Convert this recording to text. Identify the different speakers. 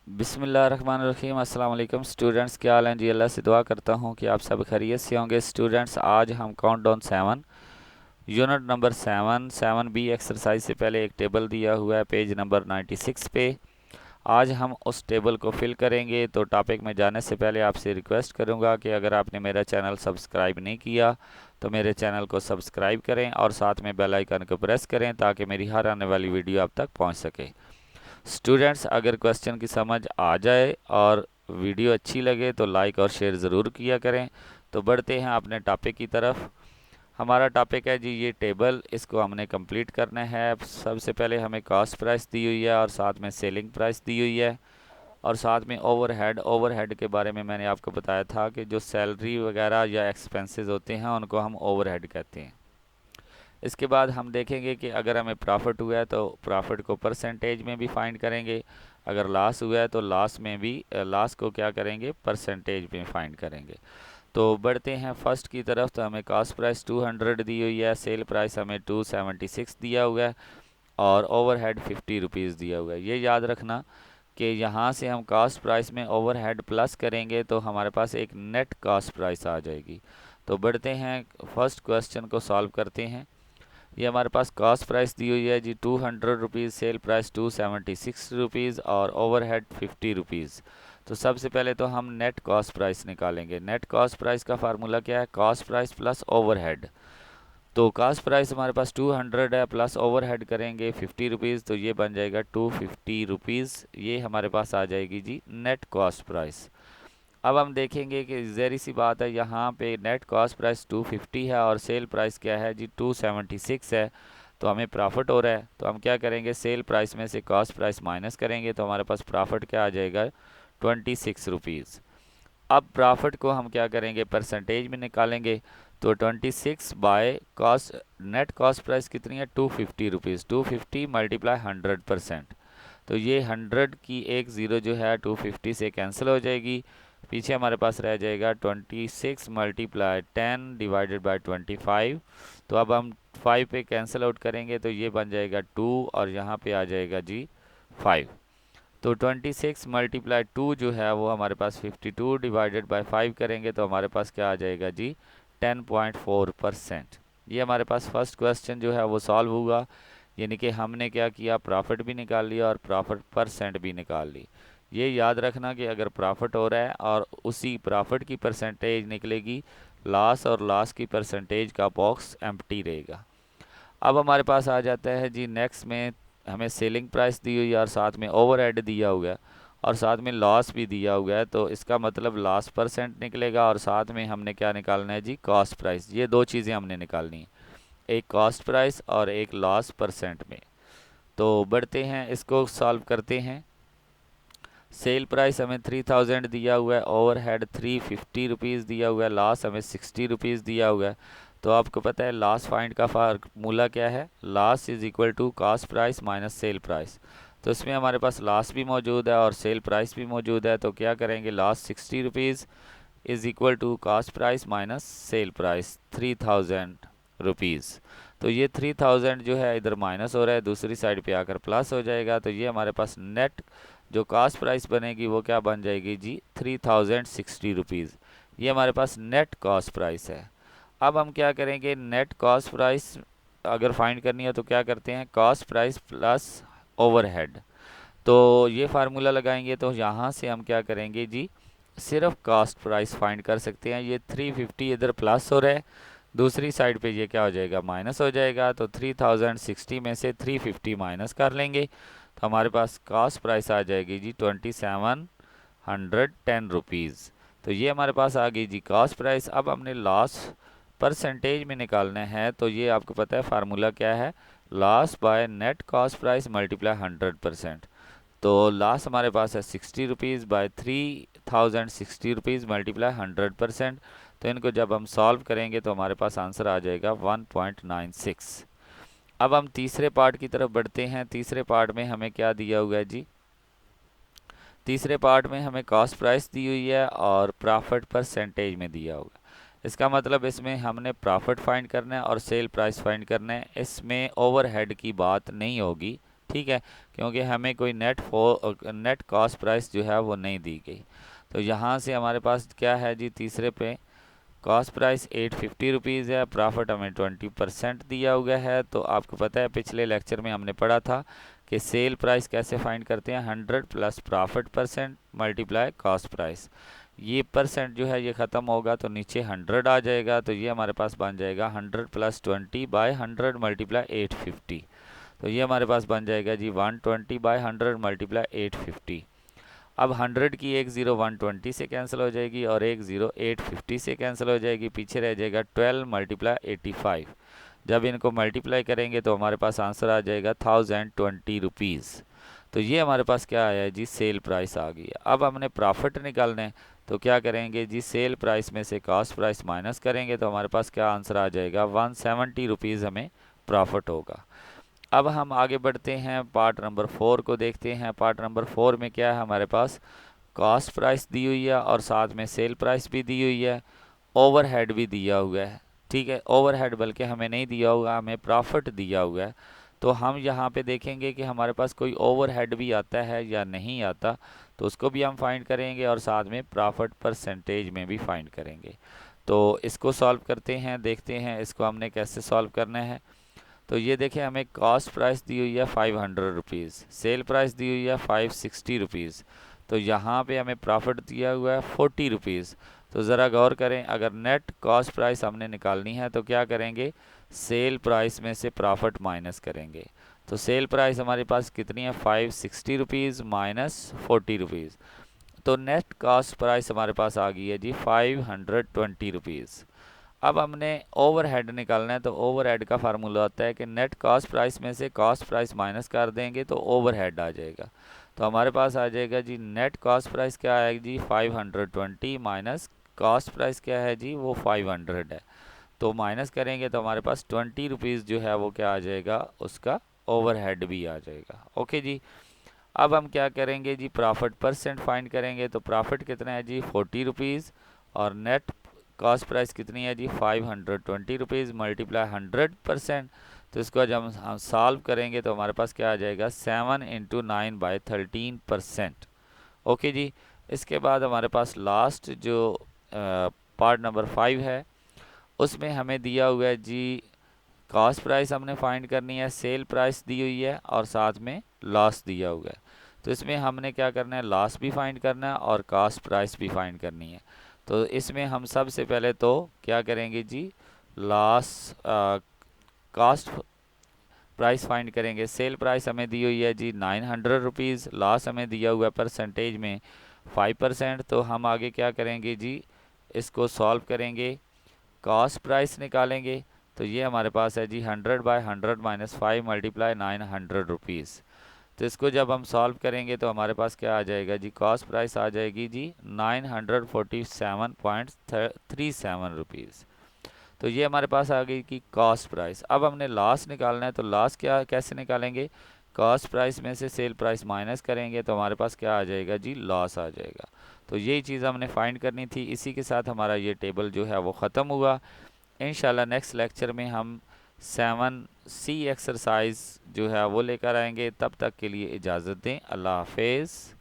Speaker 1: बिस्मिल्लाहिर्रहमानिर्रहीम। अस्सलाम वालेकुम स्टूडेंट्स, क्या हाल हैं जी। अल्लाह से दुआ करता हूँ कि आप सब खैरियत से होंगे। स्टूडेंट्स, आज हम countdown 7 unit number 7 B exercise से पहले एक टेबल दिया हुआ है पेज नंबर 96 पे। आज हम उस टेबल को फिल करेंगे। तो टॉपिक में जाने से पहले आपसे रिक्वेस्ट करूँगा कि अगर आपने मेरा चैनल सब्सक्राइब नहीं किया तो मेरे चैनल को सब्सक्राइब करें और साथ में बेल आइकन को प्रेस करें ताकि मेरी हर आने वाली वीडियो आप तक पहुँच सके। स्टूडेंट्स, अगर क्वेश्चन की समझ आ जाए और वीडियो अच्छी लगे तो लाइक और शेयर ज़रूर किया करें। तो बढ़ते हैं अपने टॉपिक की तरफ। हमारा टॉपिक है जी ये टेबल, इसको हमने कंप्लीट करना है। सबसे पहले हमें कॉस्ट प्राइस दी हुई है और साथ में सेलिंग प्राइस दी हुई है और साथ में ओवरहेड के बारे में मैंने आपको बताया था कि जो सैलरी वगैरह या एक्सपेंसेस होते हैं उनको हम ओवरहेड कहते हैं। इसके बाद हम देखेंगे कि अगर हमें प्रॉफिट हुआ है तो प्रॉफिट को परसेंटेज में भी फाइंड करेंगे, अगर लॉस हुआ है तो लॉस में भी लॉस को क्या करेंगे, परसेंटेज में फाइंड करेंगे। तो बढ़ते हैं फर्स्ट की तरफ। तो हमें कॉस्ट प्राइस 200 दी हुई है, सेल प्राइस हमें 276 दिया हुआ है और ओवरहेड 50 रुपीज़ दिया हुआ है। ये याद रखना कि यहाँ से हम कॉस्ट प्राइस में ओवरहेड प्लस करेंगे तो हमारे पास एक नेट कॉस्ट प्राइस आ जाएगी। तो बढ़ते हैं फर्स्ट क्वेश्चन को सॉल्व करते हैं। ये हमारे पास कॉस्ट प्राइस दी हुई है जी 200 रुपीज़, सेल प्राइस 276 रुपीज़ और ओवरहेड 50 रुपीज़। तो सबसे पहले तो हम नेट कॉस्ट प्राइस निकालेंगे। नेट कॉस्ट प्राइस का फार्मूला क्या है, कॉस्ट प्राइस प्लस ओवरहेड। तो कॉस्ट प्राइस हमारे पास 200 है, प्लस ओवरहेड करेंगे 50 रुपीज़, तो ये बन जाएगा 250 रुपीज़। ये हमारे पास आ जाएगी जी नेट कॉस्ट प्राइस। अब हम देखेंगे कि ज़हरी सी बात है, यहाँ पे नेट कॉस्ट प्राइस 250 है और सेल प्राइस क्या है जी 276 है। तो हमें प्रॉफिट हो रहा है, तो हम क्या करेंगे, सेल प्राइस में से कॉस्ट प्राइस माइनस करेंगे तो हमारे पास प्रॉफिट क्या आ जाएगा, 26 रुपीज़। अब प्रॉफिट को हम क्या करेंगे, परसेंटेज में निकालेंगे। तो 26 by cost, net cost price कितनी है, 250 रुपीज़। 250 मल्टीप्लाई 100%। तो ये 100 की एक ज़ीरो जो है 250 से कैंसिल हो जाएगी। पीछे हमारे पास रह जाएगा 26 मल्टीप्लाई 10 डिवाइडेड बाय 25। तो अब हम 5 पे कैंसिल आउट करेंगे तो ये बन जाएगा 2 और यहाँ पे आ जाएगा जी 5। तो 26 मल्टीप्लाई 2 जो है वो हमारे पास 52 डिवाइडेड बाय 5 करेंगे तो हमारे पास क्या आ जाएगा जी 10.4%। ये हमारे पास फर्स्ट क्वेश्चन जो है वो सॉल्व हुआ। यानी कि हमने क्या किया, प्रॉफिट भी निकाल लिया और प्रॉफिट परसेंट भी निकाल ली। ये याद रखना कि अगर प्रॉफिट हो रहा है और उसी प्रॉफिट की परसेंटेज निकलेगी, लॉस और लॉस की परसेंटेज का बॉक्स एम्प्टी रहेगा। अब हमारे पास आ जाता है जी नेक्स्ट में, हमें सेलिंग प्राइस दी हुई है और साथ में ओवरहेड दिया हुआ है और साथ में लॉस भी दिया हुआ है। तो इसका मतलब लॉस परसेंट निकलेगा और साथ में हमने क्या निकालना है जी, कॉस्ट प्राइस। ये दो चीज़ें हमने निकालनी है, एक कॉस्ट प्राइस और एक लॉस परसेंट में। तो बढ़ते हैं, इसको सॉल्व करते हैं। सेल प्राइस हमें 3000 दिया हुआ है, ओवरहेड 350 रुपीज़ दिया हुआ है, लॉस हमें 60 रुपीज़ दिया हुआ है। तो आपको पता है लॉस फाइंड का फार्मूला क्या है, loss is equal to cost price minus sell price. तो इसमें हमारे पास लॉस भी मौजूद है और सेल प्राइस भी मौजूद है। तो क्या करेंगे, loss 60 rupees is equal to cost price minus sell price 3000 rupees. तो ये 3000 जो है इधर माइनस हो रहा है, दूसरी साइड पे आकर प्लस हो जाएगा। तो ये हमारे पास नेट जो कॉस्ट प्राइस बनेगी वो क्या बन जाएगी जी 3060 रुपीज़। ये हमारे पास नेट कॉस्ट प्राइस है। अब हम क्या करेंगे, नेट कॉस्ट प्राइस अगर फाइंड करनी है तो क्या करते हैं, कॉस्ट प्राइस प्लस ओवरहेड। तो ये फार्मूला लगाएंगे तो यहाँ से हम क्या करेंगे जी, सिर्फ कॉस्ट प्राइस फाइंड कर सकते हैं। ये 350 इधर प्लस हो रहा है, दूसरी साइड पे ये क्या हो जाएगा, माइनस हो जाएगा। तो 3060 में से 350 माइनस कर लेंगे तो हमारे पास कॉस्ट प्राइस आ जाएगी जी 2710 रुपीज़। तो ये हमारे पास आ गई जी कॉस्ट प्राइस। अब हमने लॉस परसेंटेज में निकालना है। तो ये आपको पता है फार्मूला क्या है, loss by net cost price multiply 100%। तो लॉस हमारे पास है 60 रुपीज़ बाय 3060 रुपीज़ मल्टीप्लाई 100%। तो इनको जब हम सॉल्व करेंगे तो हमारे पास आंसर आ जाएगा 1.96। अब हम तीसरे पार्ट की तरफ बढ़ते हैं। तीसरे पार्ट में हमें क्या दिया हुआ है जी, तीसरे पार्ट में हमें कॉस्ट प्राइस दी हुई है और प्रॉफिट परसेंटेज में दिया होगा। इसका मतलब इसमें हमने प्रॉफिट फाइंड करना है और सेल प्राइस फाइंड करना है। इसमें ओवरहेड की बात नहीं होगी, ठीक है, क्योंकि हमें कोई नेट कॉस्ट प्राइस जो है वो नहीं दी गई। तो यहाँ से हमारे पास क्या है जी, तीसरे पे कॉस्ट प्राइस 850 रुपीज़ है, प्रॉफिट हमें 20% दिया हुआ है। तो आपको पता है पिछले लेक्चर में हमने पढ़ा था कि सेल प्राइस कैसे फाइंड करते हैं, 100 plus profit percent multiply cost price. ये परसेंट जो है ये ख़त्म होगा तो नीचे 100 आ जाएगा, तो ये हमारे पास बन जाएगा 100 प्लस 20 बाई 100 मल्टीप्लाई 850। तो ये हमारे पास बन जाएगा जी 120 बाई 100 मल्टीप्लाई 850। अब 100 की एक ज़ीरो 120 से कैंसिल हो जाएगी और एक ज़ीरो 850 से कैंसिल हो जाएगी, पीछे रह जाएगा 12 मल्टीप्लाई 85। जब इनको मल्टीप्लाई करेंगे तो हमारे पास आंसर आ जाएगा 1020 रुपीज़। तो ये हमारे पास क्या आया है जी, सेल प्राइस आ गई है। अब हमने प्रॉफिट निकालना है, तो क्या करेंगे जी, सेल प्राइस में से कॉस्ट प्राइस माइनस करेंगे तो हमारे पास क्या आंसर आ जाएगा, 170 रुपीज़ हमें प्रॉफिट होगा। अब हम आगे बढ़ते हैं, पार्ट नंबर 4 को देखते हैं। पार्ट नंबर 4 में क्या है, हमारे पास कॉस्ट प्राइस दी हुई है और साथ में सेल प्राइस भी दी हुई है, ओवरहेड भी दिया हुआ है। ठीक है, ओवरहेड बल्कि हमें नहीं दिया हुआ, हमें प्रॉफिट दिया हुआ है। तो हम यहाँ पे देखेंगे कि हमारे पास कोई ओवरहेड भी आता है या नहीं आता, तो उसको भी हम फाइंड करेंगे और साथ में प्रॉफिट परसेंटेज में भी फाइंड करेंगे। तो इसको सॉल्व करते हैं, देखते हैं इसको हमने कैसे सॉल्व करना है। तो ये देखें, हमें कॉस्ट प्राइस दी हुई है 500 रुपीज़, सेल प्राइस दी हुई है 560 रुपीज़, तो यहाँ पे हमें प्रॉफिट दिया हुआ है 40 रुपीज़। तो ज़रा गौर करें, अगर नेट कॉस्ट प्राइस हमने निकालनी है तो क्या करेंगे, सेल प्राइस में से प्रॉफिट माइनस करेंगे। तो सेल प्राइस हमारे पास कितनी है, 560 रुपीज़ माइनस 40 रुपीज़। तो नेट कॉस्ट प्राइस हमारे पास आ गई है जी 520 रुपीज़। अब हमने ओवरहेड निकालना है, तो ओवरहेड का फार्मूला होता है कि नेट कॉस्ट प्राइस में से कॉस्ट प्राइस माइनस कर देंगे तो ओवरहेड आ जाएगा। तो हमारे पास आ जाएगा जी, नेट कॉस्ट प्राइस क्या आएगी जी, 520 माइनस कॉस्ट प्राइस क्या है जी, वो 500 है। तो माइनस करेंगे तो हमारे पास 20 रुपीज़ जो है वो क्या आ जाएगा, उसका ओवरहेड भी आ जाएगा। ओके जी। अब हम क्या करेंगे जी, प्रॉफिट परसेंट फाइंड करेंगे। तो प्रॉफिट कितना है जी, 40 रुपीज़, और नेट कॉस्ट प्राइस कितनी है जी, 520 रुपीज़ मल्टीप्लाई 100%। तो इसको जब हम सॉल्व करेंगे तो हमारे पास क्या आ जाएगा, 7 इंटू 9/13%। ओके जी। इसके बाद हमारे पास लास्ट जो पार्ट नंबर 5 है, उसमें हमें दिया हुआ है जी, कॉस्ट प्राइस हमने फाइंड करनी है, सेल प्राइस दी हुई है और साथ में लॉस दिया हुआ है। तो इसमें हमने क्या करना है, लॉस भी फाइंड करना है और कॉस्ट प्राइस भी फाइंड करनी है। तो इसमें हम सबसे पहले तो क्या करेंगे जी, लॉस कॉस्ट प्राइस फाइंड करेंगे। सेल प्राइस हमें दी हुई है जी 900 रुपीज़, लॉस हमें दिया हुआ है परसेंटेज में 5%। तो हम आगे क्या करेंगे जी, इसको सॉल्व करेंगे, कॉस्ट प्राइस निकालेंगे। तो ये हमारे पास है जी 100/100 माइनस 5 मल्टीप्लाई 900 रुपीज़। तो इसको जब हम सॉल्व करेंगे तो हमारे पास क्या आ जाएगा जी, कॉस्ट प्राइस आ जाएगी जी 947.37 रुपीज़। तो ये हमारे पास आ गई कि कॉस्ट प्राइस। अब हमने लॉस निकालना है, तो लॉस क्या कैसे निकालेंगे, कॉस्ट प्राइस में से सेल प्राइस माइनस करेंगे तो हमारे पास क्या आ जाएगा जी, लॉस आ जाएगा। तो यही चीज़ हमने फाइंड करनी थी। इसी के साथ हमारा ये टेबल जो है वो ख़त्म हुआ। इंशाल्लाह नेक्स्ट लेक्चर में हम 7C एक्सरसाइज जो है वो लेकर आएंगे। तब तक के लिए इजाज़त दें, अल्लाह हाफिज़।